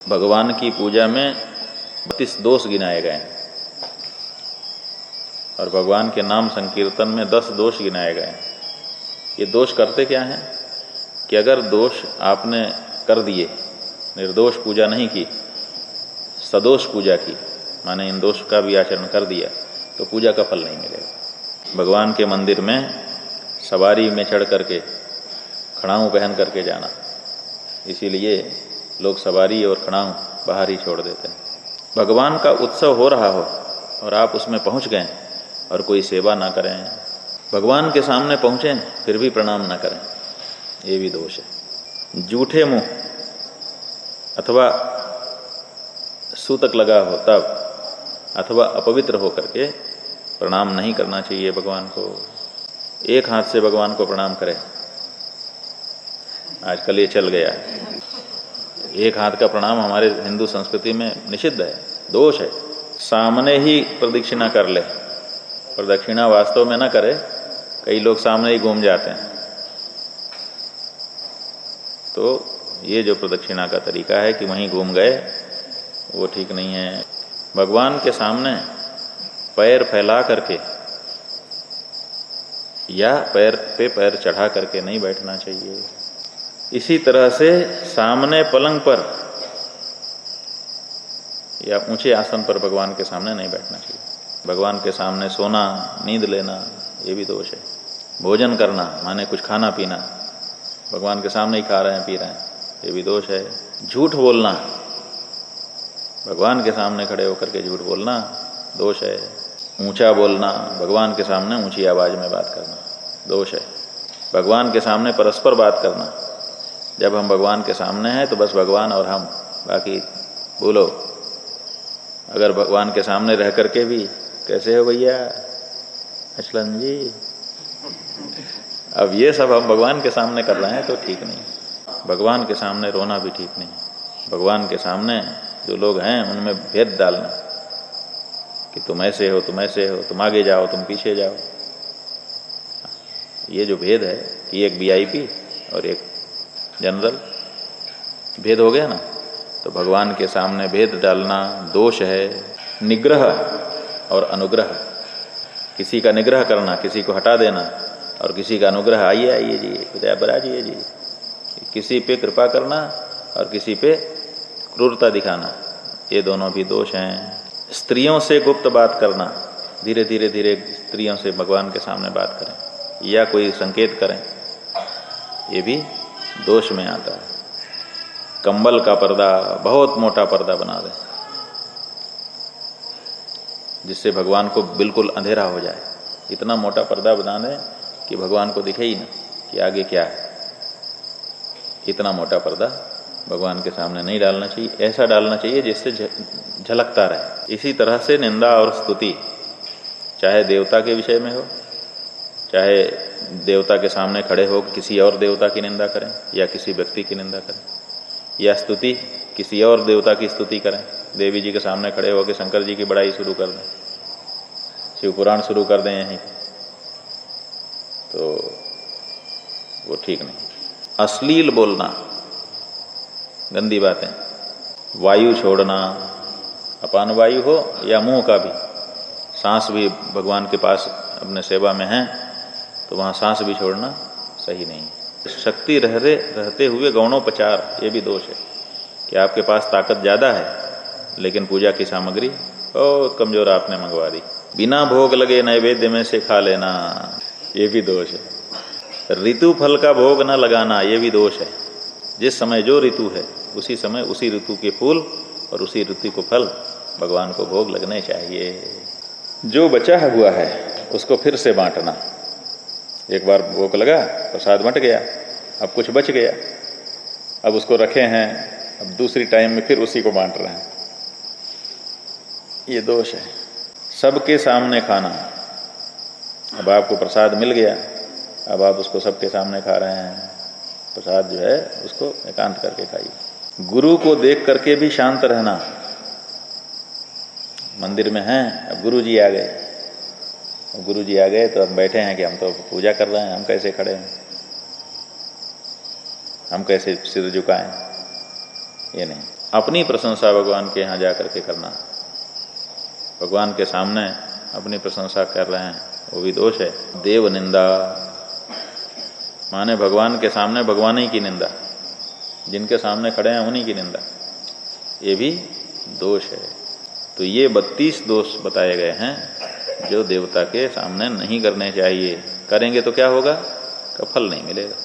भगवान की पूजा में 32 दोष गिनाए गए हैं और भगवान के नाम संकीर्तन में 10 दोष गिनाए गए हैं। ये दोष करते क्या हैं कि अगर दोष आपने कर दिए, निर्दोष पूजा नहीं की, सदोष पूजा की, माने इन दोष का भी आचरण कर दिया, तो पूजा का फल नहीं मिलेगा। भगवान के मंदिर में सवारी में चढ़ करके, खड़ाऊँ पहन करके जाना, इसीलिए लोग सवारी और खड़ाऊँ बाहर ही छोड़ देते हैं। भगवान का उत्सव हो रहा हो और आप उसमें पहुंच गए और कोई सेवा ना करें, भगवान के सामने पहुँचें फिर भी प्रणाम ना करें, ये भी दोष है। जूठे मुंह अथवा सूतक लगा हो तब, अथवा अपवित्र हो करके प्रणाम नहीं करना चाहिए भगवान को। एक हाथ से भगवान को प्रणाम करें, आजकल ये चल गया है। एक हाथ का प्रणाम हमारे हिंदू संस्कृति में निषिद्ध है, दोष है। सामने ही प्रदक्षिणा कर ले, प्रदक्षिणा वास्तव में ना करे, कई लोग सामने ही घूम जाते हैं। तो ये जो प्रदक्षिणा का तरीका है कि वहीं घूम गए, वो ठीक नहीं है। भगवान के सामने पैर फैला करके या पैर पे पैर चढ़ा करके नहीं बैठना चाहिए। इसी तरह से सामने पलंग पर या ऊंचे आसन पर भगवान के सामने नहीं बैठना चाहिए। भगवान के सामने सोना, नींद लेना, ये भी दोष है। भोजन करना माने कुछ खाना पीना, भगवान के सामने ही खा रहे हैं पी रहे हैं, ये भी दोष है। झूठ बोलना, भगवान के सामने खड़े होकर के झूठ बोलना दोष है। ऊंचा बोलना, भगवान के सामने ऊंची आवाज में बात करना दोष है। भगवान के सामने परस्पर बात करना, जब हम भगवान के सामने हैं तो बस भगवान और हम, बाकी बोलो। अगर भगवान के सामने रह करके भी कैसे हो भैया अचलन जी, अब ये सब हम भगवान के सामने कर रहे हैं तो ठीक नहीं। भगवान के सामने रोना भी ठीक नहीं। भगवान के सामने जो लोग हैं उनमें भेद डालना कि तुम ऐसे हो, तुम ऐसे हो, तुम आगे जाओ, तुम पीछे जाओ, ये जो भेद है कि एक वीआईपी और एक जनरल, भेद हो गया ना, तो भगवान के सामने भेद डालना दोष है। निग्रह और अनुग्रह, किसी का निग्रह करना, किसी को हटा देना, और किसी का अनुग्रह, आइए आइए जी, खुदा बराजिए जी, किसी पे कृपा करना और किसी पे क्रूरता दिखाना, ये दोनों भी दोष हैं। स्त्रियों से गुप्त बात करना, धीरे धीरे धीरे स्त्रियों से भगवान के सामने बात करें या कोई संकेत करें, ये भी दोष में आता है। कंबल का पर्दा, बहुत मोटा पर्दा बना दें जिससे भगवान को बिल्कुल अंधेरा हो जाए। इतना मोटा पर्दा बना दें कि भगवान को दिखे ही ना कि आगे क्या है। इतना मोटा पर्दा भगवान के सामने नहीं डालना चाहिए। ऐसा डालना चाहिए जिससे झलकता रहे। इसी तरह से निंदा और स्तुति, चाहे देवता के विषय में हो, चाहे देवता के सामने खड़े हो किसी और देवता की निंदा करें या किसी व्यक्ति की निंदा करें, या स्तुति किसी और देवता की स्तुति करें। देवी जी के सामने खड़े होकर शंकर जी की बड़ाई शुरू कर दें, शिव पुराण शुरू कर दें यहीं, तो वो ठीक नहीं। अश्लील बोलना, गंदी बातें, वायु छोड़ना, अपान वायु हो या मुंह का भी, सांस भी भगवान के पास अपने सेवा में है तो वहाँ सांस भी छोड़ना सही नहीं है। शक्ति रहते हुए गौणोपचार, ये भी दोष है कि आपके पास ताकत ज़्यादा है लेकिन पूजा की सामग्री बहुत कमज़ोर आपने मंगवा दी। बिना भोग लगे नैवेद्य में से खा लेना, ये भी दोष है। ऋतु फल का भोग न लगाना, ये भी दोष है। जिस समय जो ऋतु है उसी समय उसी ऋतु के फूल और उसी ऋतु को फल भगवान को भोग लगने चाहिए। जो बचा हुआ है उसको फिर से बांटना। एक बार भोग लगा, प्रसाद बंट गया, अब कुछ बच गया, अब उसको रखे हैं, अब दूसरी टाइम में फिर उसी को बांट रहे हैं, ये दोष है। सबके सामने खाना, अब आपको प्रसाद मिल गया, अब आप उसको सबके सामने खा रहे हैं। प्रसाद जो है उसको एकांत करके खाइए। गुरु को देख करके भी शांत रहना। मंदिर में हैं, अब गुरु जी आ गए, गुरु जी आ गए तो हम बैठे हैं कि हम तो पूजा कर रहे हैं, हम कैसे खड़े हैं, हम कैसे सिर झुकाएं, ये नहीं। अपनी प्रशंसा भगवान के यहाँ जा करके करना, भगवान के सामने अपनी प्रशंसा कर रहे हैं, वो भी दोष है। देव निंदा माने भगवान के सामने भगवान ही की निंदा, जिनके सामने खड़े हैं उन्हीं की निंदा, ये भी दोष है। तो ये 32 दोष बताए गए हैं जो देवता के सामने नहीं करने चाहिए। करेंगे तो क्या होगा? का फल नहीं मिलेगा।